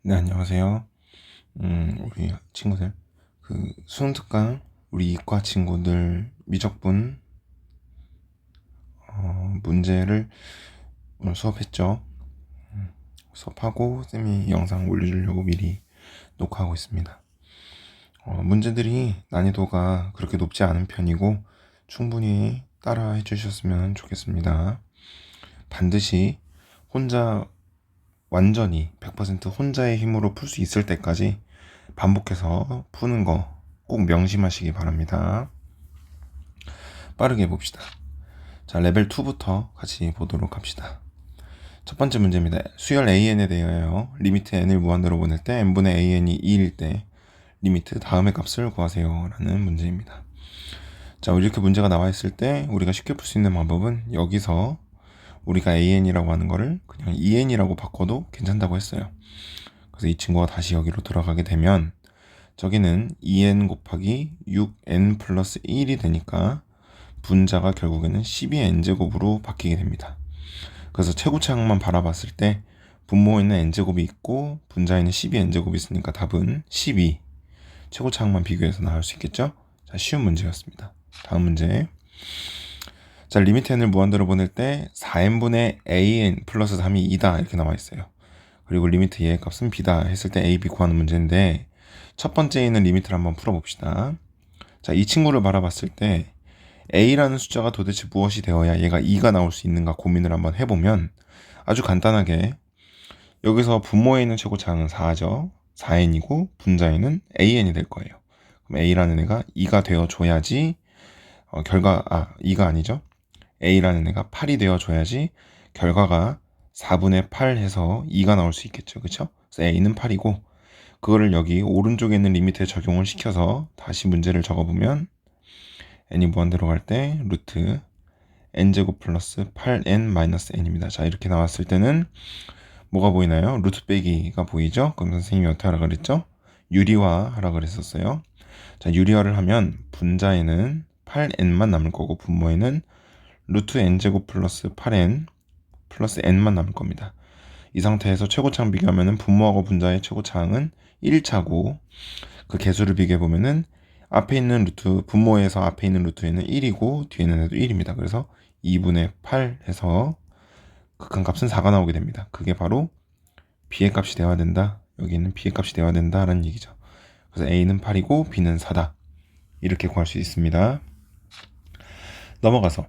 네, 안녕하세요. 우리 친구들. 수능 특강, 우리 이과 친구들 미적분, 문제를 오늘 수업했죠. 수업하고, 쌤이 영상 올려주려고 미리 녹화하고 있습니다. 문제들이 난이도가 그렇게 높지 않은 편이고, 충분히 따라 해주셨으면 좋겠습니다. 반드시 혼자 완전히 100% 혼자의 힘으로 풀 수 있을 때까지 반복해서 푸는 거 꼭 명심하시기 바랍니다. 빠르게 봅시다. 자, 레벨 2부터 같이 보도록 합시다. 첫 번째 문제입니다. 수열 AN에 대하여 리미트 n을 무한대로 보낼 때 n분의 AN이 2일 때 리미트 다음의 값을 구하세요 라는 문제입니다. 자, 이렇게 문제가 나와 있을 때 우리가 쉽게 풀 수 있는 방법은 여기서 우리가 AN이라고 하는 거를 그냥 EN이라고 바꿔도 괜찮다고 했어요. 그래서 이 친구가 다시 여기로 들어가게 되면 저기는 2n 곱하기 6n 플러스 1이 되니까 분자가 결국에는 12n제곱으로 바뀌게 됩니다. 그래서 최고차항만 바라봤을 때 분모에는 n제곱이 있고 분자에는 12n제곱이 있으니까 답은 12. 최고차항만 비교해서 나올 수 있겠죠? 자, 쉬운 문제였습니다. 다음 문제. 자, 리미트 n을 무한대로 보낼 때 4n분의 an 플러스 3이 2다 이렇게 나와 있어요. 그리고 리미트 얘의 값은 b다 했을 때 a, b 구하는 문제인데 첫 번째에 있는 리미트를 한번 풀어봅시다. 자, 이 친구를 바라봤을 때 a라는 숫자가 도대체 무엇이 되어야 얘가 2가 나올 수 있는가 고민을 한번 해보면 아주 간단하게 여기서 분모에 있는 최고차항은 4죠. 4n이고 분자에는 an이 될 거예요. 그럼 a라는 애가 2가 되어줘야지 2가 아니죠. a라는 애가 8이 되어줘야지 결과가 4분의 8 해서 2가 나올 수 있겠죠. 그쵸? 그래서 a는 8이고 그거를 여기 오른쪽에 있는 리미트에 적용을 시켜서 다시 문제를 적어보면 n이 무한대로 갈 때 루트 n제곱 플러스 8n 마이너스 n입니다. 자, 이렇게 나왔을 때는 뭐가 보이나요? 루트 빼기가 보이죠? 그럼 선생님이 어떻게 하라 그랬죠? 유리화 하라 그랬었어요. 자, 유리화를 하면 분자에는 8n만 남을 거고 분모에는 루트 n제곱 플러스 8n 플러스 n만 남을 겁니다. 이 상태에서 최고차항 비교하면 분모하고 분자의 최고차항은 1차고 그 개수를 비교해보면은 앞에 있는 루트, 분모에서 앞에 있는 루트에는 1이고 뒤에는 해도 1입니다. 그래서 2분의 8 해서 극한값은 4가 나오게 됩니다. 그게 바로 b의 값이 되어야 된다. 여기는 b의 값이 되어야 된다라는 얘기죠. 그래서 a는 8이고 b는 4다. 이렇게 구할 수 있습니다. 넘어가서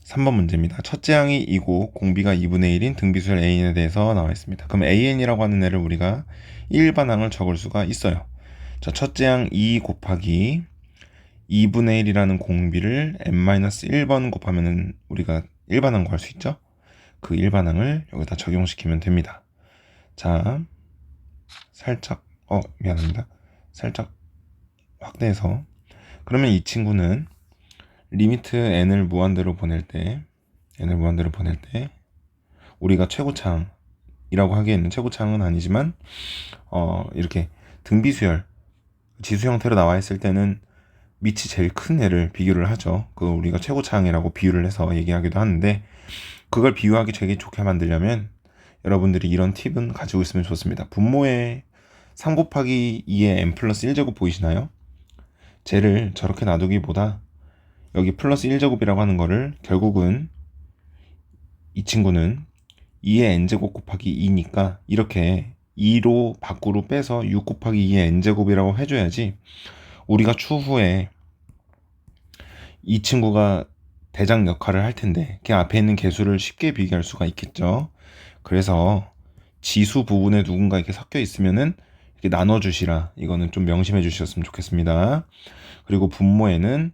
3번 문제입니다. 첫째 항이 2고 공비가 2분의 1인 등비수열 an에 대해서 나와 있습니다. 그럼 an이라고 하는 애를 우리가 일반항을 적을 수가 있어요. 자, 첫째 항 2 곱하기 2분의 1이라는 공비를 n-1번 곱하면은 우리가 일반항 구할 수 있죠? 그 일반항을 여기다 적용시키면 됩니다. 자, 살짝 미안합니다. 살짝 확대해서 그러면 이 친구는 리미트 n을 무한대로 보낼 때 우리가 최고차항이라고 하기에는 최고차항은 아니지만 이렇게 등비수열 지수 형태로 나와 있을 때는 밑이 제일 큰 애를 비교를 하죠. 그걸 우리가 최고차항이라고 비유를 해서 얘기하기도 하는데 그걸 비유하기 되게 좋게 만들려면 여러분들이 이런 팁은 가지고 있으면 좋습니다. 분모에 3 곱하기 2의 n 플러스 1제곱 보이시나요? 쟤를 저렇게 놔두기보다 여기 플러스 1제곱이라고 하는 거를 결국은 이 친구는 2의 n제곱 곱하기 2니까 이렇게 2로 밖으로 빼서 6 곱하기 2의 n제곱이라고 해줘야지 우리가 추후에 이 친구가 대장 역할을 할 텐데 그 앞에 있는 개수를 쉽게 비교할 수가 있겠죠. 그래서 지수 부분에 누군가 이렇게 섞여 있으면은 이렇게 나눠주시라. 이거는 좀 명심해 주셨으면 좋겠습니다. 그리고 분모에는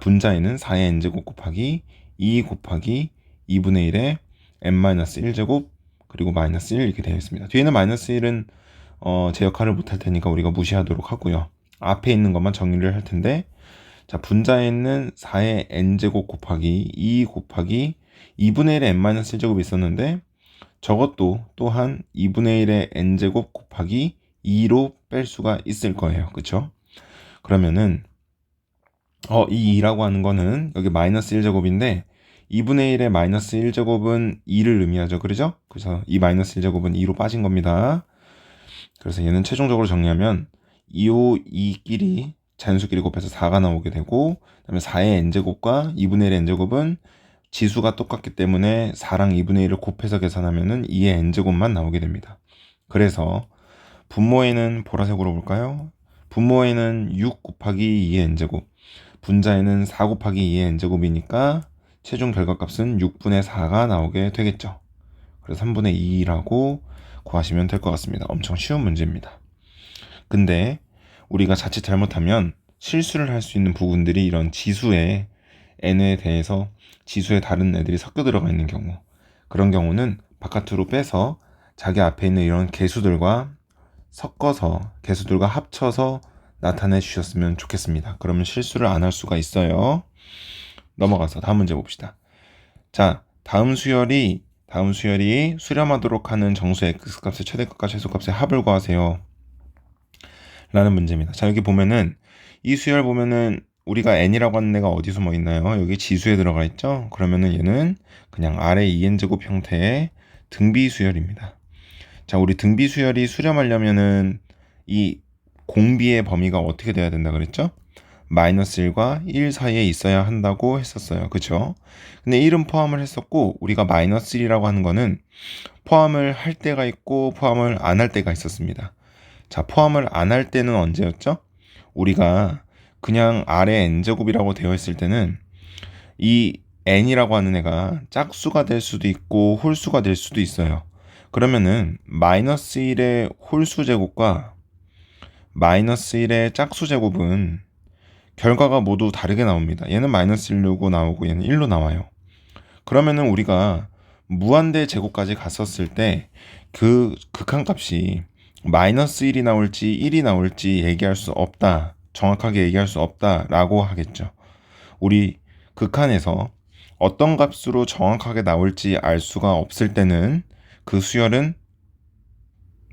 분자에는 4의 n제곱 곱하기 2 곱하기 2분의 1의 n-1제곱 그리고 마이너스 1 이렇게 되어 있습니다. 뒤에는 마이너스 1은 제 역할을 못할 테니까 우리가 무시하도록 하고요. 앞에 있는 것만 정리를 할 텐데 자, 분자에 있는 4의 n제곱 곱하기 2 곱하기 2분의 1의 n-1제곱이 있었는데 저것도 또한 2분의 1의 n제곱 곱하기 2로 뺄 수가 있을 거예요. 그쵸? 그러면은 이 2라고 하는 거는 여기 마이너스 1제곱인데 2분의 1의 마이너스 1제곱은 2를 의미하죠. 그러죠? 그래서 이 마이너스 1제곱은 2로 빠진 겁니다. 그래서 얘는 최종적으로 정리하면 2호 2끼리 자연수끼리 곱해서 4가 나오게 되고, 그 다음에 4의 n제곱과 2분의 1의 n제곱은 지수가 똑같기 때문에 4랑 2분의 1을 곱해서 계산하면 2의 n제곱만 나오게 됩니다. 그래서 분모에는 보라색으로 볼까요? 분모에는 6 곱하기 2의 n제곱, 분자에는 4 곱하기 2의 n제곱이니까 최종 결과값은 6분의 4가 나오게 되겠죠. 그래서 3분의 2라고 구하시면 될 것 같습니다. 엄청 쉬운 문제입니다. 근데 우리가 자칫 잘못하면 실수를 할 수 있는 부분들이 이런 지수의 n에 대해서 지수에 다른 애들이 섞여 들어가 있는 경우, 그런 경우는 바깥으로 빼서 자기 앞에 있는 이런 개수들과 섞어서 개수들과 합쳐서 나타내 주셨으면 좋겠습니다. 그러면 실수를 안 할 수가 있어요. 넘어가서 다음 문제 봅시다. 자, 다음 수열이 수렴하도록 하는 정수 x값의 최대값과 최소값의 합을 구하세요 라는 문제입니다. 자, 여기 보면은 이 수열 보면은 우리가 n이라고 하는 애가 어디서 뭐 있나요? 여기 지수에 들어가 있죠? 그러면은 얘는 그냥 아래 2n제곱 형태의 등비 수열입니다. 자, 우리 등비 수열이 수렴하려면은 이 공비의 범위가 어떻게 돼야 된다 그랬죠? 마이너스 1과 1 사이에 있어야 한다고 했었어요. 그쵸? 근데 1은 포함을 했었고, 우리가 마이너스 1이라고 하는 거는 포함을 할 때가 있고 포함을 안 할 때가 있었습니다. 자, 포함을 안 할 때는 언제였죠? 우리가 그냥 아래 n제곱이라고 되어 있을 때는 이 n이라고 하는 애가 짝수가 될 수도 있고 홀수가 될 수도 있어요. 그러면은 마이너스 1의 홀수 제곱과 마이너스 1의 짝수 제곱은 결과가 모두 다르게 나옵니다. 얘는 마이너스 1로 나오고 얘는 1로 나와요. 그러면은 우리가 무한대 제곱까지 갔었을 때 그 극한값이 마이너스 1이 나올지 1이 나올지 얘기할 수 없다. 정확하게 얘기할 수 없다라고 하겠죠. 우리 극한에서 어떤 값으로 정확하게 나올지 알 수가 없을 때는 그 수열은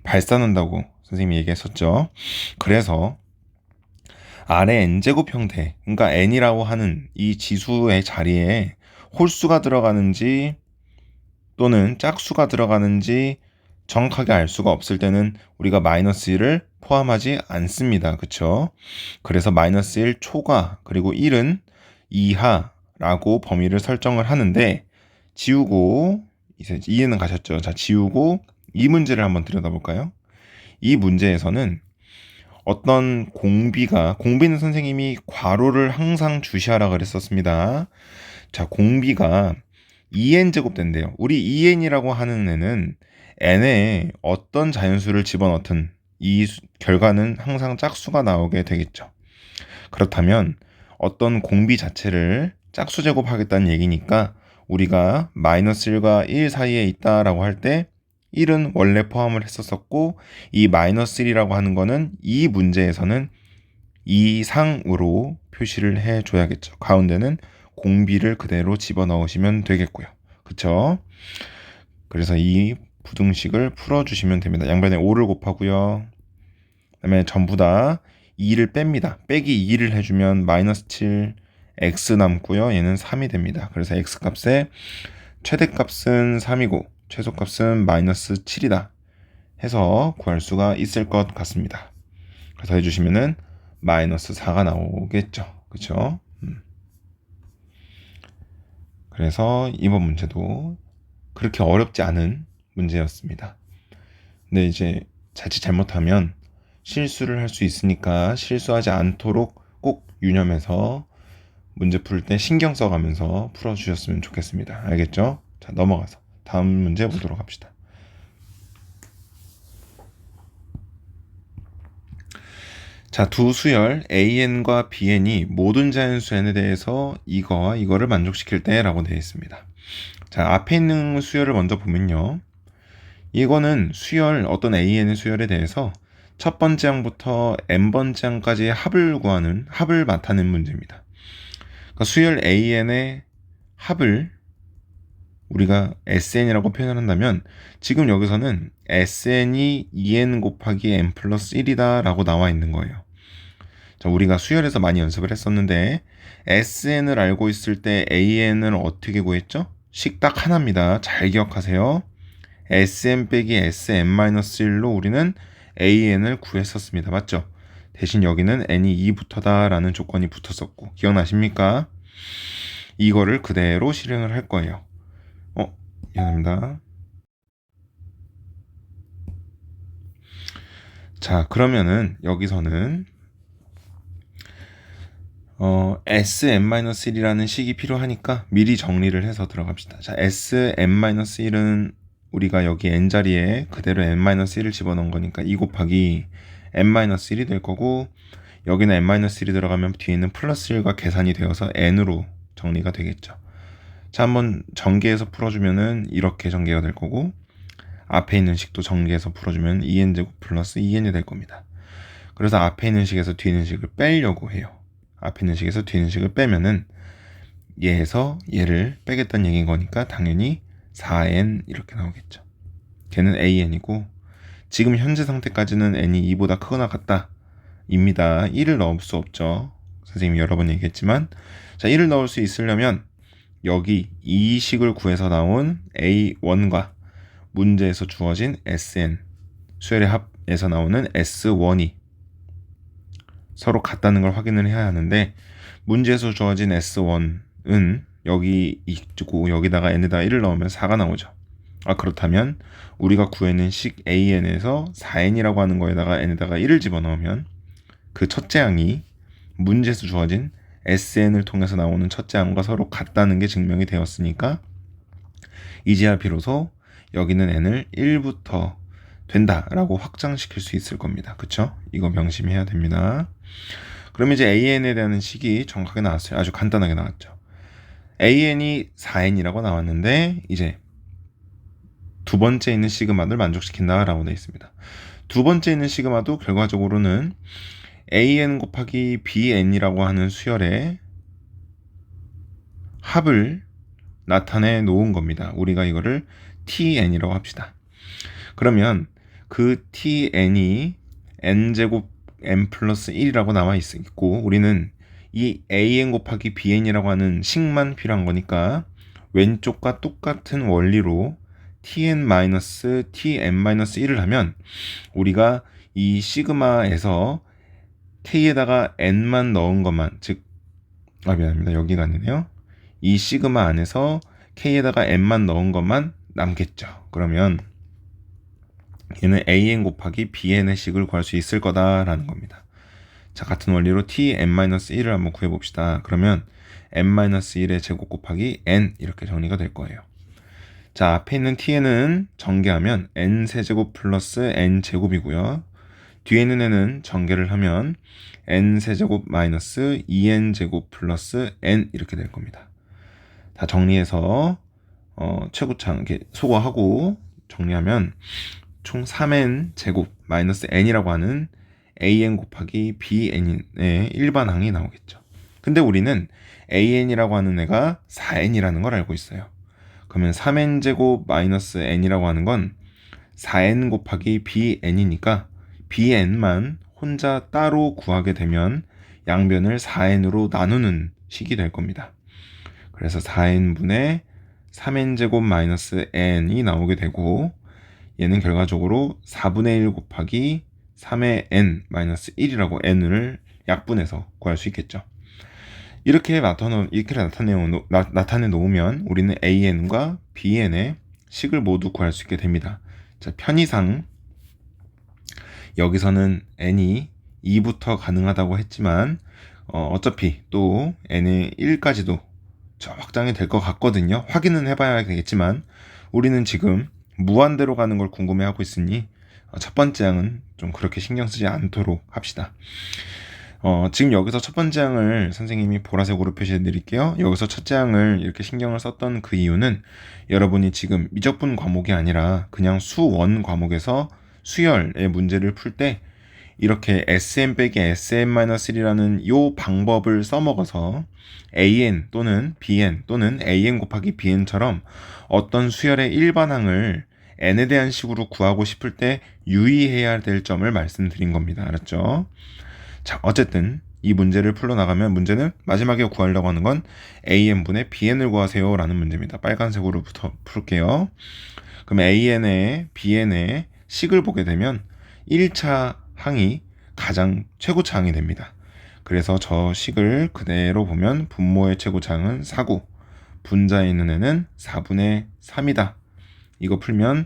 발산한다고 선생님이 얘기했었죠. 그래서 아래 n제곱 형태, 그러니까 n이라고 하는 이 지수의 자리에 홀수가 들어가는지 또는 짝수가 들어가는지 정확하게 알 수가 없을 때는 우리가 마이너스 1을 포함하지 않습니다. 그쵸? 그래서 마이너스 1 초과 그리고 1은 이하라고 범위를 설정을 하는데, 지우고 이제 이해는 가셨죠? 자, 지우고 이 문제를 한번 들여다볼까요? 이 문제에서는 어떤 공비는 선생님이 괄호를 항상 주시하라 그랬었습니다. 자, 공비가 2n제곱 된대요. 우리 2n이라고 하는 애는 n에 어떤 자연수를 집어넣든 이 결과는 항상 짝수가 나오게 되겠죠. 그렇다면 어떤 공비 자체를 짝수 제곱하겠다는 얘기니까 우리가 마이너스 1과 1 사이에 있다라고 할 때 1은 원래 포함을 했었고, 이 마이너스 1이라고 하는 거는 이 문제에서는 이상으로 표시를 해줘야겠죠. 가운데는 공비를 그대로 집어넣으시면 되겠고요. 그쵸? 그래서 이 부등식을 풀어주시면 됩니다. 양변에 5를 곱하고요. 그 다음에 전부 다 2를 뺍니다. 빼기 2를 해주면 마이너스 7 x 남고요. 얘는 3이 됩니다. 그래서 x값의 최대값은 3이고 최소값은 마이너스 7이다 해서 구할 수가 있을 것 같습니다. 그래서 해주시면은 마이너스 4가 나오겠죠. 그쵸? 그래서 이번 문제도 그렇게 어렵지 않은 문제였습니다. 근데 이제 자칫 잘못하면 실수를 할 수 있으니까 실수하지 않도록 꼭 유념해서 문제 풀 때 신경 써가면서 풀어주셨으면 좋겠습니다. 알겠죠? 자, 넘어가서 다음 문제 보도록 합시다. 자, 두 수열 AN과 BN이 모든 자연수 N에 대해서 이거와 이거를 만족시킬 때 라고 되어 있습니다. 자, 앞에 있는 수열을 먼저 보면요. 이거는 수열, 어떤 AN의 수열에 대해서 첫 번째 항부터 n번째 항까지의 합을 나타낸 문제입니다. 그러니까 수열 AN의 합을 우리가 SN이라고 표현을 한다면, 지금 여기서는 SN이 2N 곱하기 N 플러스 1이다 라고 나와 있는 거예요. 자, 우리가 수열에서 많이 연습을 했었는데 SN을 알고 있을 때 AN을 어떻게 구했죠? 식 딱 하나입니다. 잘 기억하세요. SN 빼기 SM-1로 우리는 AN을 구했었습니다. 맞죠? 대신 여기는 n이 2부터다 라는 조건이 붙었었고, 기억나십니까? 이거를 그대로 실행을 할 거예요. 미안합니다. 자, 그러면은 여기서는 SM-1이라는 식이 필요하니까 미리 정리를 해서 들어갑시다. 자, SM-1은 우리가 여기 n자리에 그대로 n-1을 집어넣은 거니까 2 곱하기 n-1이 될 거고, 여기는 n-1이 들어가면 뒤에 있는 플러스 1과 계산이 되어서 n으로 정리가 되겠죠. 자, 한번 전개해서 풀어주면은 이렇게 전개가 될 거고, 앞에 있는 식도 전개해서 풀어주면 2n제곱 플러스 2n이 될 겁니다. 그래서 앞에 있는 식에서 뒤에 있는 식을 빼려고 해요. 앞에 있는 식에서 뒤에 있는 식을 빼면은 얘에서 얘를 빼겠다는 얘기인 거니까 당연히 4n 이렇게 나오겠죠. 걔는 an이고, 지금 현재 상태까지는 n이 2보다 크거나 같다 입니다. 1을 넣을 수 없죠. 선생님이 여러 번 얘기했지만, 자, 1을 넣을 수 있으려면 여기 이 식을 구해서 나온 a1과 문제에서 주어진 sn, 수열의 합에서 나오는 s1이 서로 같다는 걸 확인을 해야 하는데, 문제에서 주어진 s1은 여기 있고 여기다가 n에다가 1을 넣으면 4가 나오죠. 그렇다면 우리가 구해낸 식 an에서 4n이라고 하는 거에다가 n에다가 1을 집어넣으면 그 첫째 항이 문제에서 주어진 sn을 통해서 나오는 첫째 항과 서로 같다는 게 증명이 되었으니까 이제야 비로소 여기는 n을 1부터 된다라고 확장시킬 수 있을 겁니다. 그쵸? 이거 명심해야 됩니다. 그럼 이제 an에 대한 식이 정확하게 나왔어요. 아주 간단하게 나왔죠. an이 4n이라고 나왔는데 이제 두 번째 있는 시그마를 만족시킨다라고 되어 있습니다. 두 번째 있는 시그마도 결과적으로는 an 곱하기 bn이라고 하는 수열의 합을 나타내 놓은 겁니다. 우리가 이거를 tn이라고 합시다. 그러면 그 tn이 n제곱 n 플러스 1이라고 나와 있고, 우리는 이 an 곱하기 bn이라고 하는 식만 필요한 거니까 왼쪽과 똑같은 원리로 tn-tn-1을 하면 우리가 이 시그마에서 k에다가 n만 넣은 것만, 즉 미안합니다. 여기가 아니네요. 이 시그마 안에서 k에다가 n만 넣은 것만 남겠죠. 그러면 얘는 an 곱하기 bn의 식을 구할 수 있을 거다라는 겁니다. 자, 같은 원리로 tn-1을 한번 구해봅시다. 그러면 n-1의 제곱 곱하기 n 이렇게 정리가 될 거예요. 자, 앞에 있는 tn은 전개하면 n세제곱 플러스 n제곱이고요. 뒤에 있는 n은 전개를 하면 n세제곱 마이너스 2n제곱 플러스 n 이렇게 될 겁니다. 다 정리해서 최고창 이렇게 소거하고 정리하면 총 3n 제곱 마이너스 n이라고 하는 an 곱하기 bn의 일반항이 나오겠죠. 근데 우리는 an이라고 하는 애가 4n이라는 걸 알고 있어요. 그러면 3n 제곱 마이너스 n이라고 하는 건 4n 곱하기 bn이니까 bn만 혼자 따로 구하게 되면 양변을 4n으로 나누는 식이 될 겁니다. 그래서 4n분의 3n 제곱 마이너스 n이 나오게 되고, 얘는 결과적으로 4분의 1 곱하기 3의 n 마이너스 1이라고 n을 약분해서 구할 수 있겠죠. 이렇게 나타내 놓으면 우리는 an과 bn의 식을 모두 구할 수 있게 됩니다. 자, 편의상 여기서는 n이 2부터 가능하다고 했지만 어차피 또 n의 1까지도 확장이 될 것 같거든요. 확인은 해봐야 되겠지만 우리는 지금 무한대로 가는 걸 궁금해하고 있으니 첫 번째 항은 좀 그렇게 신경 쓰지 않도록 합시다. 지금 여기서 첫 번째 항을 선생님이 보라색으로 표시해 드릴게요. 여기서 첫째 항을 이렇게 신경을 썼던 그 이유는 여러분이 지금 미적분 과목이 아니라 그냥 수원 과목에서 수열의 문제를 풀 때 이렇게 SM 빼기 SM-1이라는 요 방법을 써먹어서 AN 또는 BN 또는 AN 곱하기 BN처럼 어떤 수열의 일반항을 n에 대한 식으로 구하고 싶을 때 유의해야 될 점을 말씀드린 겁니다. 알았죠? 자, 어쨌든 이 문제를 풀어나가면 문제는 마지막에 구하려고 하는 건 AN분의 BN을 구하세요 라는 문제입니다. 빨간색으로부터 풀게요. 그럼 AN의 BN의 식을 보게 되면 1차 항이 가장 최고차 항이 됩니다. 그래서 저 식을 그대로 보면 분모의 최고차항은 4고 분자에 있는 애는 4분의 3이다. 이거 풀면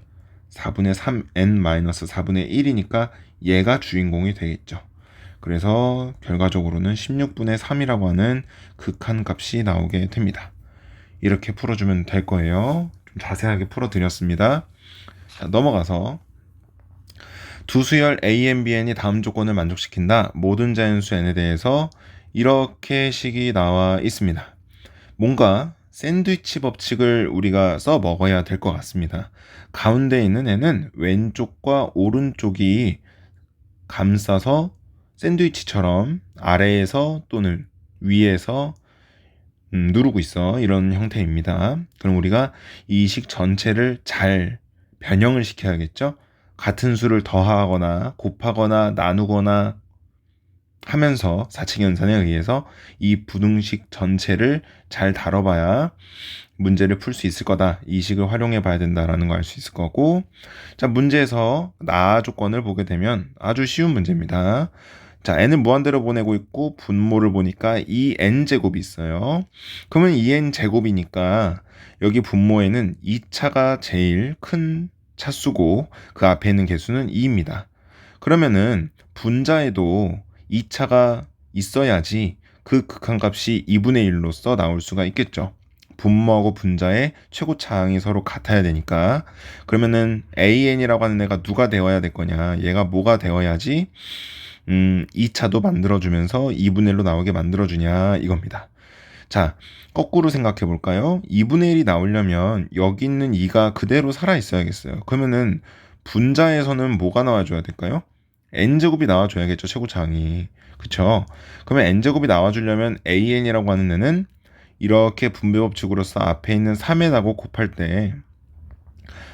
4분의 3n-4분의 1이니까 얘가 주인공이 되겠죠. 그래서 결과적으로는 16분의 3이라고 하는 극한값이 나오게 됩니다. 이렇게 풀어주면 될 거예요. 좀 자세하게 풀어드렸습니다. 자, 넘어가서 두 수열 a, n, b, n이 다음 조건을 만족시킨다. 모든 자연수 n에 대해서 이렇게 식이 나와 있습니다. 뭔가 샌드위치 법칙을 우리가 써 먹어야 될 것 같습니다. 가운데 있는 n은 왼쪽과 오른쪽이 감싸서 샌드위치처럼 아래에서 또는 위에서 누르고 있어. 이런 형태입니다. 그럼 우리가 이 식 전체를 잘 변형을 시켜야겠죠? 같은 수를 더하거나 곱하거나 나누거나 하면서 사칙연산에 의해서 이 부등식 전체를 잘 다뤄봐야 문제를 풀 수 있을 거다. 이 식을 활용해 봐야 된다라는 거 알 수 있을 거고, 자, 문제에서 나 조건을 보게 되면 아주 쉬운 문제입니다. 자, n을 무한대로 보내고 있고 분모를 보니까 2n제곱이 있어요. 그러면 2n제곱이니까 여기 분모에는 2차가 제일 큰 차수고 그 앞에 있는 개수는 2입니다. 그러면은 분자에도 2차가 있어야지 그 극한값이 2분의 1로서 나올 수가 있겠죠. 분모하고 분자의 최고차항이 서로 같아야 되니까. 그러면은 AN이라고 하는 애가 누가 되어야 될 거냐, 얘가 뭐가 되어야지 2차도 만들어주면서 2분의 1로 나오게 만들어주냐 이겁니다. 자, 거꾸로 생각해 볼까요? 2분의 1이 나오려면 여기 있는 2가 그대로 살아있어야겠어요. 그러면은 분자에서는 뭐가 나와줘야 될까요? n제곱이 나와줘야겠죠, 최고차항이. 그쵸? 그러면 n제곱이 나와주려면 an이라고 하는 애는 이렇게 분배법칙으로서 앞에 있는 3n하고 곱할 때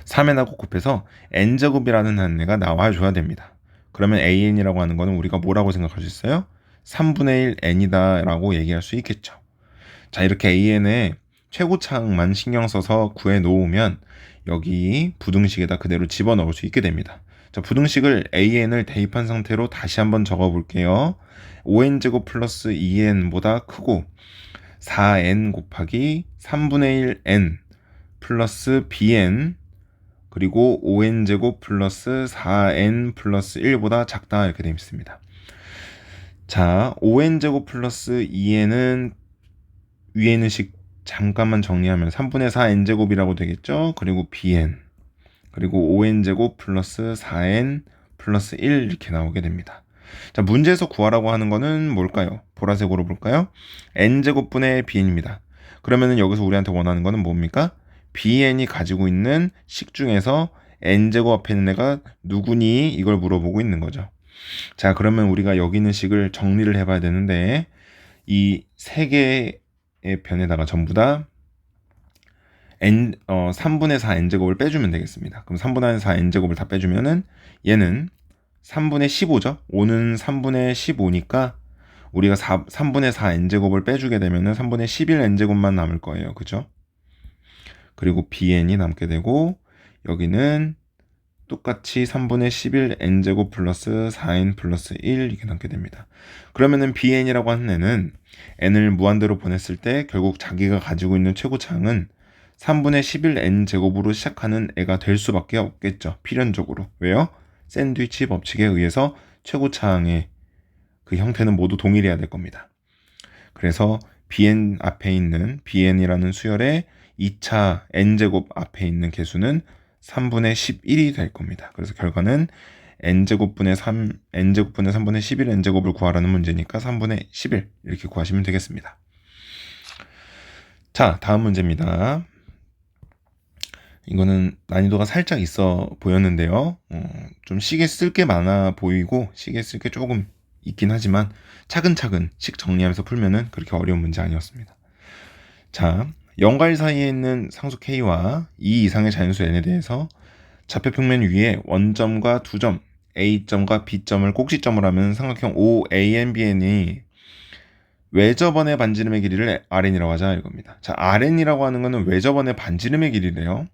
3n하고 곱해서 n제곱이라는 한 애가 나와줘야 됩니다. 그러면 an이라고 하는 거는 우리가 뭐라고 생각할 수 있어요? 3분의 1 n이다 라고 얘기할 수 있겠죠. 자, 이렇게 an의 최고차항만 신경 써서 구해 놓으면 여기 부등식에다 그대로 집어넣을 수 있게 됩니다. 자, 부등식을 an을 대입한 상태로 다시 한번 적어 볼게요. 5n제곱 플러스 2n보다 크고 4n 곱하기 3분의 1n 플러스 bn 그리고 5n제곱 플러스 4n 플러스 1보다 작다 이렇게 되어 있습니다. 자, 5n제곱 플러스 2n은 위에 있는 식 잠깐만 정리하면 3분의 4n제곱이라고 되겠죠. 그리고 bn 그리고 5n제곱 플러스 4n 플러스 1 이렇게 나오게 됩니다. 자, 문제에서 구하라고 하는 거는 뭘까요? 보라색으로 볼까요? n제곱분의 bn입니다. 그러면은 여기서 우리한테 원하는 거는 뭡니까? bn이 가지고 있는 식 중에서 n제곱 앞에 있는 애가 누구니? 이걸 물어보고 있는 거죠. 자, 그러면 우리가 여기 있는 식을 정리를 해봐야 되는데 이 세 개의 변에다가 전부 다 3분의 4 n제곱을 빼주면 되겠습니다. 그럼 3분의 4 n제곱을 다 빼주면은 얘는 3분의 15죠. 5는 3분의 15니까 우리가 3분의 4 n제곱을 빼주게 되면은 3분의 11 n제곱만 남을 거예요. 그죠? 그리고 bn이 남게 되고 여기는 똑같이 3분의 11 n제곱 플러스 4n 플러스 1 이렇게 남게 됩니다. 그러면은 bn이라고 하는 애는 n을 무한대로 보냈을 때 결국 자기가 가지고 있는 최고차항은 3분의 11 n제곱으로 시작하는 애가 될 수밖에 없겠죠. 필연적으로. 왜요? 샌드위치 법칙에 의해서 최고차항의 그 형태는 모두 동일해야 될 겁니다. 그래서 bn 앞에 있는 bn이라는 수열의 2차 n제곱 앞에 있는 개수는 3분의 11이 될 겁니다. 그래서 결과는 n제곱분의 3분의 11 n제곱을 구하라는 문제니까 3분의 11 이렇게 구하시면 되겠습니다. 자, 다음 문제입니다. 이거는 난이도가 살짝 있어 보였는데요. 좀 식에 쓸 게 많아 보이고 식에 쓸 게 조금 있긴 하지만 차근차근 식 정리하면서 풀면은 그렇게 어려운 문제 아니었습니다. 자, 0과 1 사이에 있는 상수 K와 2 이상의 자연수 N에 대해서 좌표평면 위에 원점과 두점 A점과 B점을 꼭지점을 하면 삼각형 OANBN이 외접원의 반지름의 길이를 RN이라고 하자 이겁니다. 자, RN이라고 하는 거는 외접원의 반지름의 길이래요.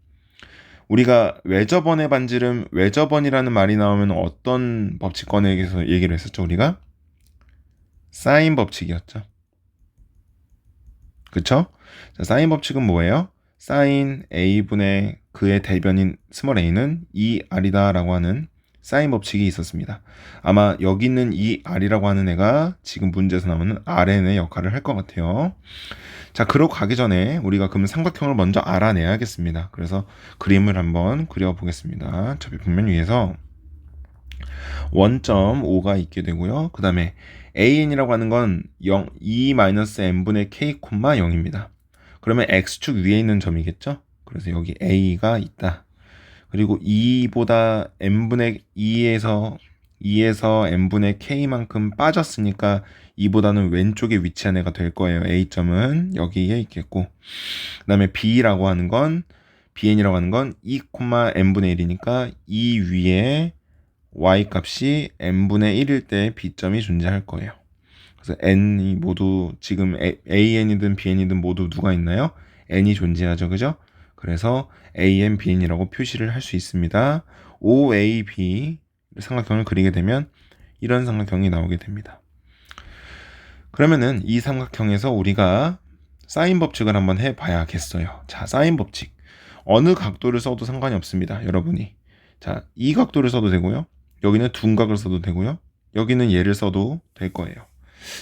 우리가 외접원의 반지름, 외접원이라는 말이 나오면 어떤 법칙권에 대해서 얘기를 했었죠, 우리가? 사인 법칙이었죠. 그쵸? 자, 사인 법칙은 뭐예요? 사인 A분의 그의 대변인 스몰 a는 2R이다 라고 하는 사인 법칙이 있었습니다. 아마 여기 있는 2R이라고 하는 애가 지금 문제에서 나오는 RN의 역할을 할 것 같아요. 자, 그러고 가기 전에 우리가 그럼 삼각형을 먼저 알아내야겠습니다. 그래서 그림을 한번 그려보겠습니다. 접이평면 위에서 원점 5가 있게 되고요. 그 다음에 AN이라고 하는 건 2-n분의 k, 0입니다. 그러면 x축 위에 있는 점이겠죠? 그래서 여기 a가 있다. 그리고 2보다 n분의 2에서 n분의 k만큼 빠졌으니까 2보다는 왼쪽에 위치한 애가 될 거예요. a점은 여기에 있겠고, 그 다음에 b라고 하는 건 bn이라고 하는 건 2, n분의 1이니까 이 위에 y 값이 n분의 1일 때 b점이 존재할 거예요. 그래서 n이 모두 지금 an이든 bn이든 모두 누가 있나요? n이 존재하죠. 그죠? 그래서 an, bn이라고 표시를 할 수 있습니다. OAB 삼각형을 그리게 되면 이런 삼각형이 나오게 됩니다. 그러면은 이 삼각형에서 우리가 사인 법칙을 한번 해봐야겠어요. 자, 사인 법칙. 어느 각도를 써도 상관이 없습니다. 여러분이. 자, 이 각도를 써도 되고요. 여기는 둔각을 써도 되고요. 여기는 얘를 써도 될 거예요.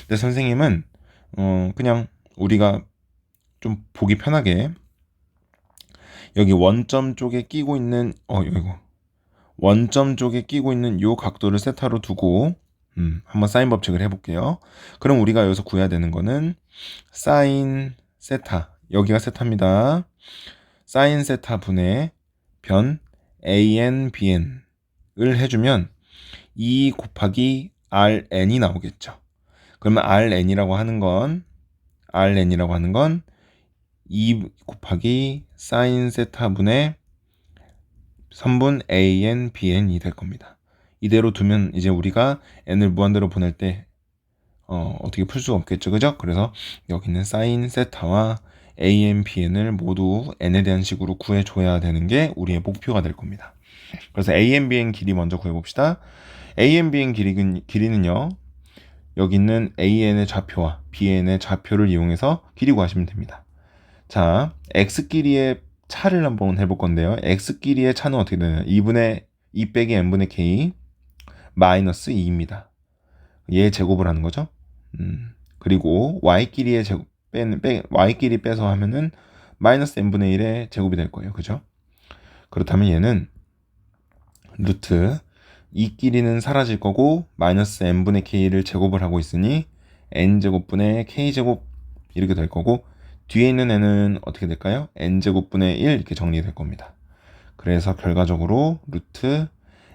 근데 선생님은 그냥 우리가 좀 보기 편하게 여기 원점 쪽에 끼고 있는 이거 원점 쪽에 끼고 있는 요 각도를 세타로 두고 한번 사인 법칙을 해볼게요. 그럼 우리가 여기서 구해야 되는 거는 사인 세타, 여기가 세타입니다. 사인 세타 분의 변 an, bn을 해주면 2 곱하기 rn이 나오겠죠. 그러면 rn이라고 하는 건 2 곱하기 사인 세타 분의 선분 an, bn이 될 겁니다. 이대로 두면 이제 우리가 n을 무한대로 보낼 때 어떻게 풀 수가 없겠죠. 그죠? 그래서 여기 있는 사인 세타와 an, bn을 모두 n에 대한 식으로 구해줘야 되는 게 우리의 목표가 될 겁니다. 그래서 an, bn 길이 먼저 구해봅시다. an, bn 길이는요. 여기 있는 an의 좌표와 bn의 좌표를 이용해서 길이 구하시면 됩니다. 자, x끼리의 차를 한번 해볼 건데요. x끼리의 차는 어떻게 되나요? 2 빼기 n분의 k 마이너스 2입니다. 얘 제곱을 하는 거죠. 그리고 y끼리의 제곱 y끼리 빼서 하면은 마이너스 n분의 1의 제곱이 될 거예요. 그죠? 그렇다면 얘는 루트 2끼리는 사라질 거고 마이너스 n분의 k를 제곱을 하고 있으니 n제곱분의 k제곱 이렇게 될 거고, 뒤에 있는 n은 어떻게 될까요? n제곱분의 1 이렇게 정리될 겁니다. 그래서 결과적으로 루트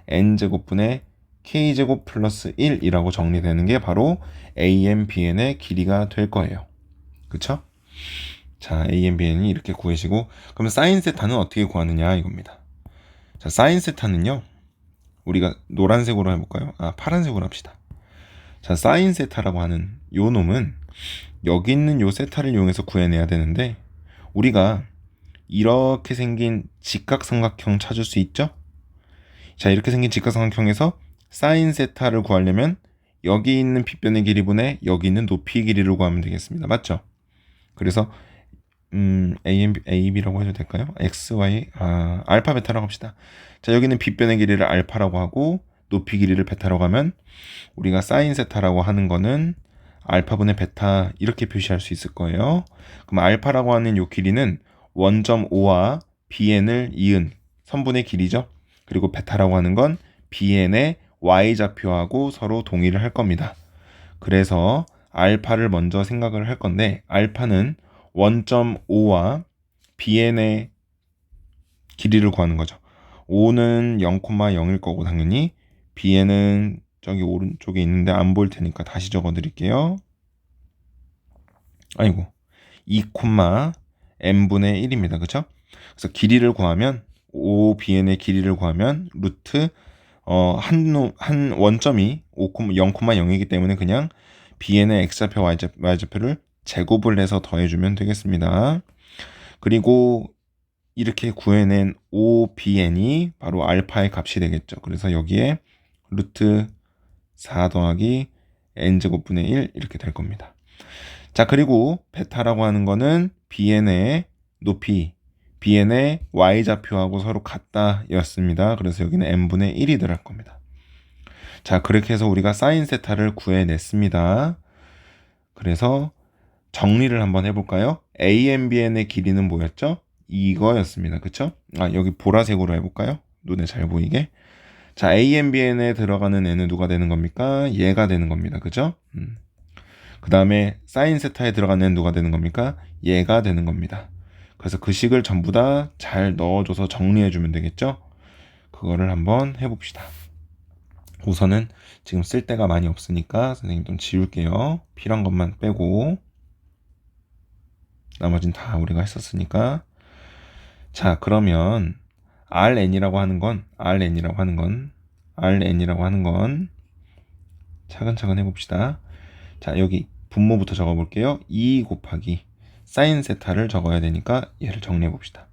n제곱분의 k제곱 플러스 1이라고 정리되는 게 바로 an, bn의 길이가 될 거예요. 그쵸? 자, an, bn이 이렇게 구해지고, 그럼 사인 세타는 어떻게 구하느냐 이겁니다. 자, 사인 세타는요, 우리가 노란색으로 해볼까요? 파란색으로 합시다. 자, 사인 세타라고 하는 요 놈은 여기 있는 요 세타를 이용해서 구해내야 되는데, 우리가 이렇게 생긴 직각삼각형 찾을 수 있죠? 자, 이렇게 생긴 직각삼각형에서 사인 세타를 구하려면 여기 있는 빗변의 길이분의 여기 있는 높이의 길이를 구하면 되겠습니다. 맞죠? 그래서 A, B라고 해도 될까요? X, Y, 알파, 베타라고 합시다. 자, 여기는 빗변의 길이를 알파라고 하고 높이 길이를 베타라고 하면 우리가 사인 세타라고 하는 거는 알파분의 베타 이렇게 표시할 수 있을 거예요. 그럼 알파라고 하는 요 길이는 원점 5와 bn을 이은 선분의 길이죠. 그리고 베타라고 하는 건 bn의 y좌표하고 서로 동일을 할 겁니다. 그래서 알파를 먼저 생각을 할 건데, 알파는 원점 5와 bn의 길이를 구하는 거죠. 5는 0,0일 거고 당연히 bn은 저기 오른쪽에 있는데 안 보일 테니까 다시 적어 드릴게요. 아이고, 2, n분의 1입니다. 그쵸? 그래서 길이를 구하면 5bn의 길이를 구하면 루트 한 원점이 0,0이기 때문에 그냥 bn의 x좌표 y좌표를 제곱을 해서 더해주면 되겠습니다. 그리고 이렇게 구해낸 OBN이 바로 알파의 값이 되겠죠. 그래서 여기에 루트 4 더하기 n제곱분의 1 이렇게 될 겁니다. 자, 그리고 베타라고 하는 거는 bn의 높이, bn의 y좌표하고 서로 같다 였습니다. 그래서 여기는 n분의 1이 들어갈 겁니다. 자, 그렇게 해서 우리가 사인 세타를 구해냈습니다. 그래서 정리를 한번 해볼까요? AMBN의 길이는 뭐였죠? 이거였습니다. 그쵸? 여기 보라색으로 해볼까요? 눈에 잘 보이게. 자, AMBN에 들어가는 n은 누가 되는 겁니까? 얘가 되는 겁니다. 그죠? 그 다음에 사인 세타에 들어가는 n은 누가 되는 겁니까? 얘가 되는 겁니다. 그래서 그 식을 전부 다 잘 넣어줘서 정리해주면 되겠죠? 그거를 한번 해봅시다. 우선은 지금 쓸 데가 많이 없으니까 선생님 좀 지울게요. 필요한 것만 빼고 나머지는 다 우리가 했었으니까. 자, 그러면 RN이라고 하는 건 차근차근 해봅시다. 자, 여기 분모부터 적어볼게요. 2 곱하기 사인 세타를 적어야 되니까 얘를 정리해봅시다.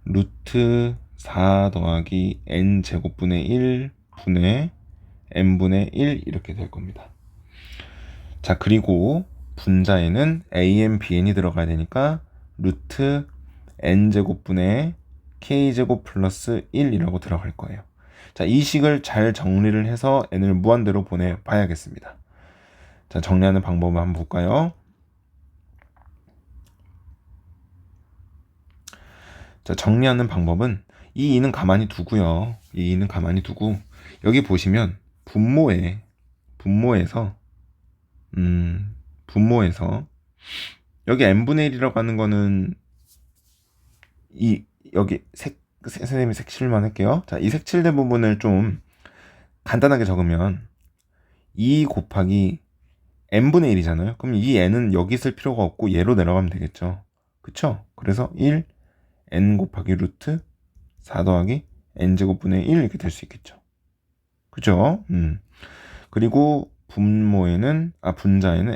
루트 4 더하기 n제곱분의 1 분의 n분의 1 이렇게 될 겁니다. 자, 그리고 분자에는 am, bn이 들어가야 되니까 루트 n제곱분의 k제곱 플러스 1이라고 들어갈 거예요. 자, 이 식을 잘 정리를 해서 n을 무한대로 보내봐야겠습니다. 자, 정리하는 방법을 한번 볼까요? 자, 정리하는 방법은 이 2는 가만히 두고요. 이 2는 가만히 두고 여기 보시면 분모에서 여기 n분의 1이라고 하는 거는 여기 선생님이 색칠만 할게요. 자, 이 색칠된 부분을 좀 간단하게 적으면 2 곱하기 n분의 1이잖아요. 그럼 이 n은 여기 쓸 필요가 없고 얘로 내려가면 되겠죠. 그쵸? 그래서 1 n 곱하기 루트 4 더하기 n제곱분의 1 이렇게 될 수 있겠죠. 그죠? 그리고 분자에는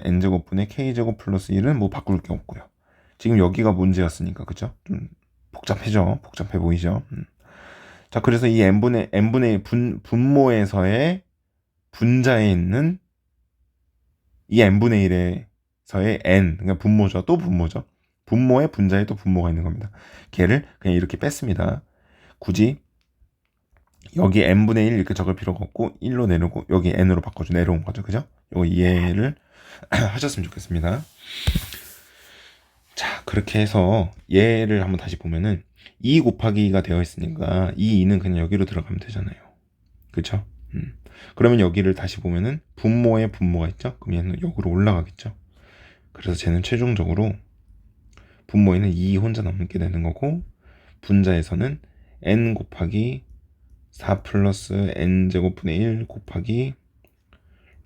n제곱분의 k제곱 플러스 1은 뭐 바꿀 게 없고요. 지금 여기가 문제였으니까, 그죠? 좀 복잡해 보이죠? 자, 그래서 이 n분의 분모에서의 분자에 있는 이 n분의 1에서의 n, 그러니까 분모죠. 또 분모죠. 분모의 분자에 또 분모가 있는 겁니다. 걔를 그냥 이렇게 뺐습니다. 굳이 여기 n분의 1 이렇게 적을 필요가 없고 1로 내려오고 여기 n으로 바꿔줘 내려온 거죠. 그죠? 요거 이해를 하셨으면 좋겠습니다. 자, 그렇게 해서 얘를 한번 다시 보면은 2 곱하기가 되어 있으니까 이 2는 그냥 여기로 들어가면 되잖아요. 그쵸? 그러면 여기를 다시 보면은 분모에 분모가 있죠? 그럼 얘는 여기로 올라가겠죠? 그래서 쟤는 최종적으로 분모에는 2 혼자 남게 되는 거고 분자에서는 n 곱하기 4 플러스 n제곱분의 1 곱하기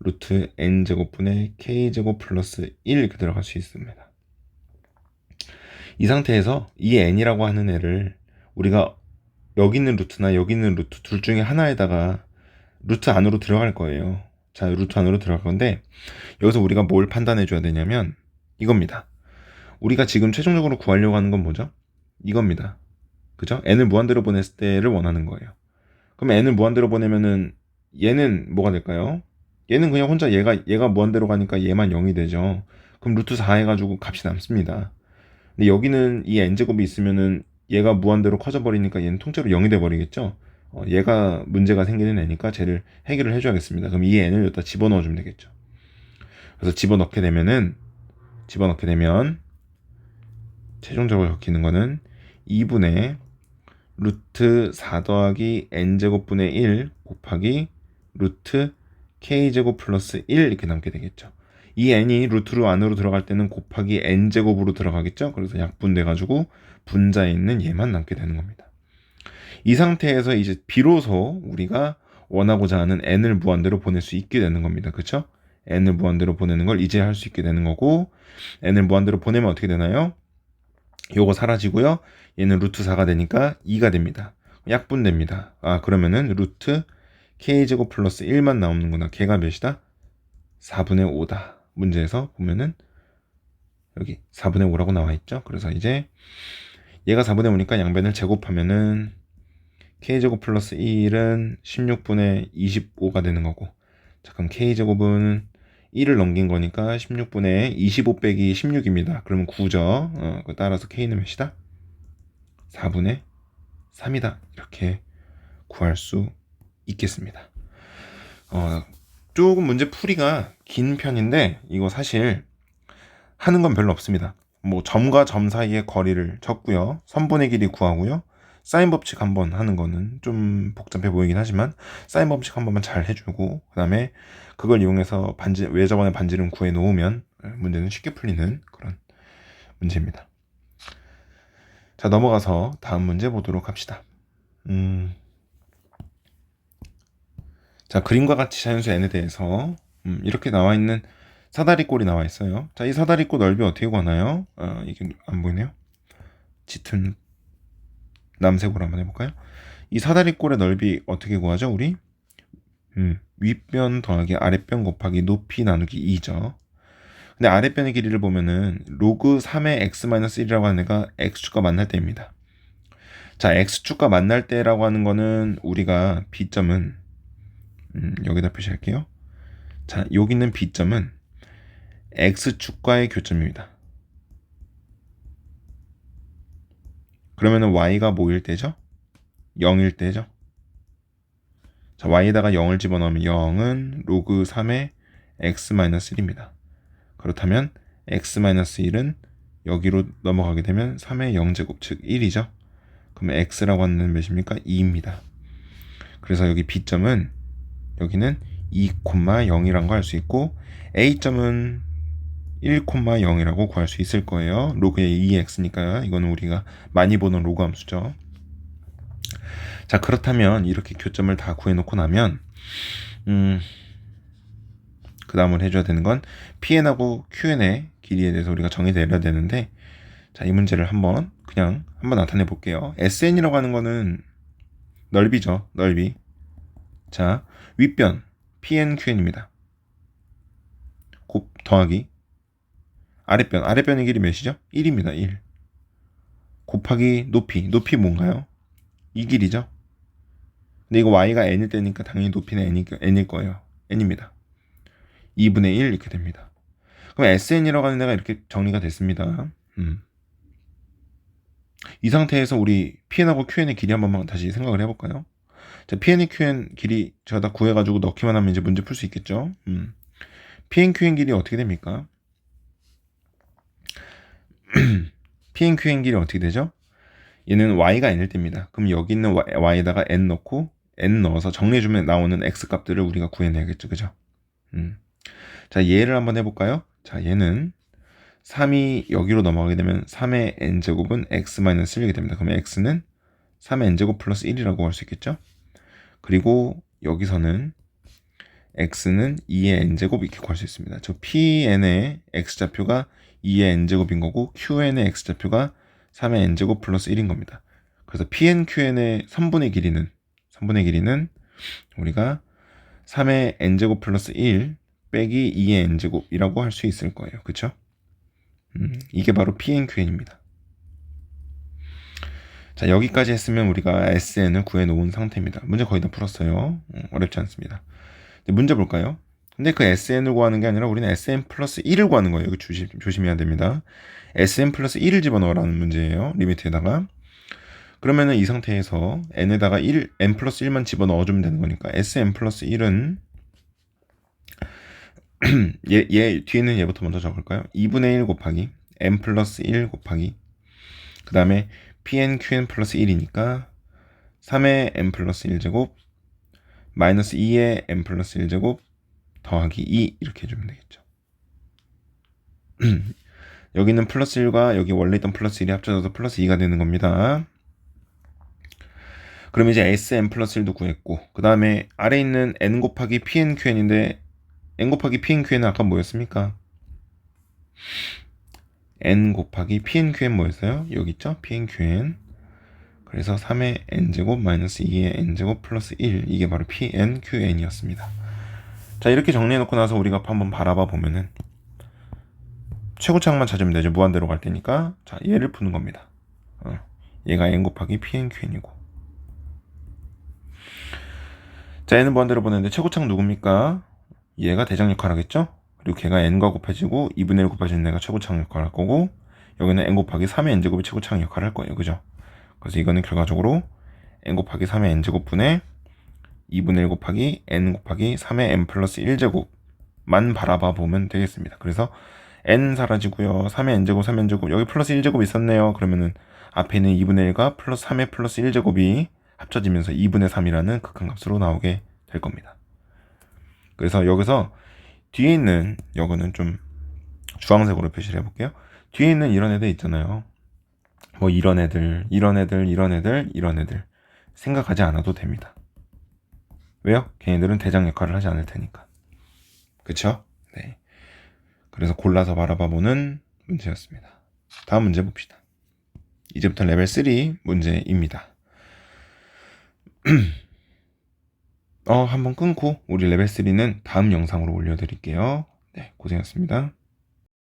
루트 n제곱분의 k제곱 플러스 1 이렇게 들어갈 수 있습니다. 이 상태에서 이 n이라고 하는 애를 우리가 여기 있는 루트나 여기 있는 루트 둘 중에 하나에다가 루트 안으로 들어갈 거예요. 자, 루트 안으로 들어갈 건데 여기서 우리가 뭘 판단해 줘야 되냐면 이겁니다. 우리가 지금 최종적으로 구하려고 하는 건 뭐죠? 이겁니다. 그죠? n을 무한대로 보냈을 때를 원하는 거예요. 그럼 n을 무한대로 보내면은 얘는 뭐가 될까요? 얘는 그냥 혼자 얘가 무한대로 가니까 얘만 0이 되죠. 그럼 루트 4 해가지고 값이 남습니다. 근데 여기는 이 n제곱이 있으면은 얘가 무한대로 커져 버리니까 얘는 통째로 0이 돼 버리겠죠. 얘가 문제가 생기는 애니까 쟤를 해결을 해줘야겠습니다. 그럼 이 n을 여기다 집어넣어 주면 되겠죠. 그래서 집어넣게 되면 최종적으로 적히는 거는 2분의 루트 4 더하기 n제곱분의 1 곱하기 루트 k제곱 플러스 1 이렇게 남게 되겠죠. 이 n이 루트로 안으로 들어갈 때는 곱하기 n제곱으로 들어가겠죠. 그래서 약분돼가지고 분자에 있는 얘만 남게 되는 겁니다. 이 상태에서 이제 비로소 우리가 원하고자 하는 n을 무한대로 보낼 수 있게 되는 겁니다. 그쵸? n을 무한대로 보내는 걸 이제 할 수 있게 되는 거고 n을 무한대로 보내면 어떻게 되나요? 요거 사라지고요. 얘는 루트 4가 되니까 2가 됩니다. 약분됩니다. 그러면은 루트 k제곱 플러스 1만 나오는구나. 걔가 몇이다? 4분의 5다. 문제에서 보면은 여기 4분의 5라고 나와 있죠. 그래서 이제 얘가 4분의 5니까 양변을 제곱하면은 k제곱 플러스 1은 16분의 25가 되는 거고, 자 그럼 k제곱은 1을 넘긴 거니까 16분의 25 빼기 16입니다. 그러면 9죠. 따라서 k는 몇이다? 4분의 3이다. 이렇게 구할 수 있겠습니다. 조금 문제 풀이가 긴 편인데 이거 사실 하는 건 별로 없습니다. 뭐 점과 점 사이의 거리를 적고요, 선분의 길이 구하고요, 사인 법칙 한번 하는 거는 좀 복잡해 보이긴 하지만 사인 법칙 한 번만 잘 해주고, 그 다음에 그걸 이용해서 외접원의 반지름 구해 놓으면 문제는 쉽게 풀리는 그런 문제입니다. 자, 넘어가서 다음 문제 보도록 합시다. 자, 그림과 같이 자연수 n에 대해서 이렇게 나와 있는 사다리꼴이 나와 있어요. 자, 이 사다리꼴 넓이 어떻게 구하나요? 이게 안 보이네요. 짙은 남색으로 한번 해볼까요? 이 사다리꼴의 넓이 어떻게 구하죠, 우리? 윗변 더하기 아랫변 곱하기 높이 나누기 2죠. 근데 아랫변의 길이를 보면은 로그 3의 x-1이라고 하는 애가 x축과 만날 때입니다. 자, x축과 만날 때라고 하는 거는 우리가 B점은 여기다 표시할게요. 자, 여기 있는 B점은 x축과의 교점입니다. 그러면은 y가 뭐일 때죠? 0일 때죠. 자, y에다가 0을 집어넣으면 0은 로그 3의 x-1입니다. 그렇다면 x-1은 여기로 넘어가게 되면 3의 0제곱, 즉 1이죠. 그러면 x라고 하는 몇입니까? 2입니다. 그래서 여기 B점은 여기는 2,0이란 거 할 수 있고, A점은 1,0이라고 구할 수 있을 거예요. 로그의 2x니까요. 이거는 우리가 많이 보는 로그 함수죠. 자, 그렇다면 이렇게 교점을 다 구해놓고 나면 그 다음을 해줘야 되는 건 PN하고 QN의 길이에 대해서 우리가 정의를 내려야 되는데, 자, 이 문제를 한번 나타내 볼게요. SN이라고 하는 거는 넓이죠. 넓이. 자, 윗변 PN, QN입니다. 더하기 아랫변의 길이 몇이죠? 1입니다. 1. 곱하기 높이 뭔가요? 이 길이죠. 근데 이거 y가 n일 때니까 당연히 높이는 n일 거예요. n입니다. 2분의 1 이렇게 됩니다. 그럼 SN이라고 하는 애가 이렇게 정리가 됐습니다. 이 상태에서 우리 PN하고 QN의 길이 한 번만 다시 생각을 해볼까요? 자, PN, QN 길이 제가 다 구해가지고 넣기만 하면 이제 문제 풀 수 있겠죠? PN, QN 길이 어떻게 됩니까? PN, QN 길이 어떻게 되죠? 얘는 y가 n일 때입니다. 그럼 여기 있는 y에다가 n 넣고 n 넣어서 정리해주면 나오는 x 값들을 우리가 구해내야겠죠, 그죠? 자, 얘를 한번 해볼까요? 자, 얘는 3이 여기로 넘어가게 되면 3의 n제곱은 x-1이게 됩니다. 그러면 x는 3의 n제곱 플러스 1이라고 할 수 있겠죠? 그리고 여기서는 x는 2의 n제곱 이렇게 구할 수 있습니다. 저 pn의 x좌표가 2의 n제곱인 거고 qn의 x좌표가 3의 n제곱 플러스 1인 겁니다. 그래서 pn, qn의 선분의 길이는 우리가 3의 n제곱 플러스 1 빼기 2의 n제곱이라고 할 수 있을 거예요. 그쵸? 이게 바로 pn, qn입니다. 자, 여기까지 했으면 우리가 SN을 구해놓은 상태입니다. 문제 거의 다 풀었어요. 어렵지 않습니다. 문제 볼까요? 근데 그 SN을 구하는 게 아니라 우리는 SN 플러스 1을 구하는 거예요. 여기 조심해야 됩니다. SN 플러스 1을 집어넣으라는 문제예요. 리미트에다가. 그러면은 이 상태에서 n에다가 n 플러스 1만 집어넣어주면 되는 거니까 SN 플러스 1은 얘 뒤에는 얘부터 먼저 적을까요? 2분의 1 곱하기 n 플러스 1 곱하기 그 다음에 pn, qn 플러스 1이니까 3의 n 플러스 1제곱 마이너스 2의 n 플러스 1제곱 더하기 2 이렇게 해주면 되겠죠. 여기는 플러스 1과 여기 원래 있던 플러스 1이 합쳐져서 플러스 2가 되는 겁니다. 그럼 이제 sn 플러스 1도 구했고, 그 다음에 아래 있는 n 곱하기 pn, qn인데 n 곱하기 pn, qn은 아까 뭐였습니까? n 곱하기 pn, qn 뭐였어요? 여기 있죠? pn, qn. 그래서 3의 n제곱 마이너스 2의 n제곱 플러스 1, 이게 바로 pn, qn이었습니다. 자, 이렇게 정리해놓고 나서 우리가 한번 바라봐 보면은 최고창만 찾으면 되죠. 무한대로 갈 테니까. 자, 얘를 푸는 겁니다. 얘가 n 곱하기 pnqn이고. 자, 얘는 무한대로 보냈는데 최고창 누굽니까? 얘가 대장 역할 하겠죠? 그리고 걔가 n과 곱해지고 2분의 1 곱해지는 애가 최고창 역할 할 거고, 여기는 n 곱하기 3의 n제곱이 최고창 역할 할 거예요. 그죠? 그래서 이거는 결과적으로 n 곱하기 3의 n제곱분의 2분의 1 곱하기 n 곱하기 3의 n 플러스 1제곱만 바라봐 보면 되겠습니다. 그래서 n 사라지고요. 3의 n제곱, 3의 n제곱, 여기 플러스 1제곱 있었네요. 그러면은 앞에 있는 2분의 1과 플러스 3의 플러스 1제곱이 합쳐지면서 2분의 3이라는 극한값으로 나오게 될 겁니다. 그래서 여기서 뒤에 있는 요거는 좀 주황색으로 표시를 해볼게요. 뒤에 있는 이런 애들 있잖아요. 뭐 이런 애들 생각하지 않아도 됩니다. 왜요? 걔네들은 대장 역할을 하지 않을 테니까. 그쵸? 네. 그래서 골라서 바라봐보는 문제였습니다. 다음 문제 봅시다. 이제부터 레벨 3 문제입니다. 한번 끊고 우리 레벨 3는 다음 영상으로 올려드릴게요. 네, 고생하셨습니다.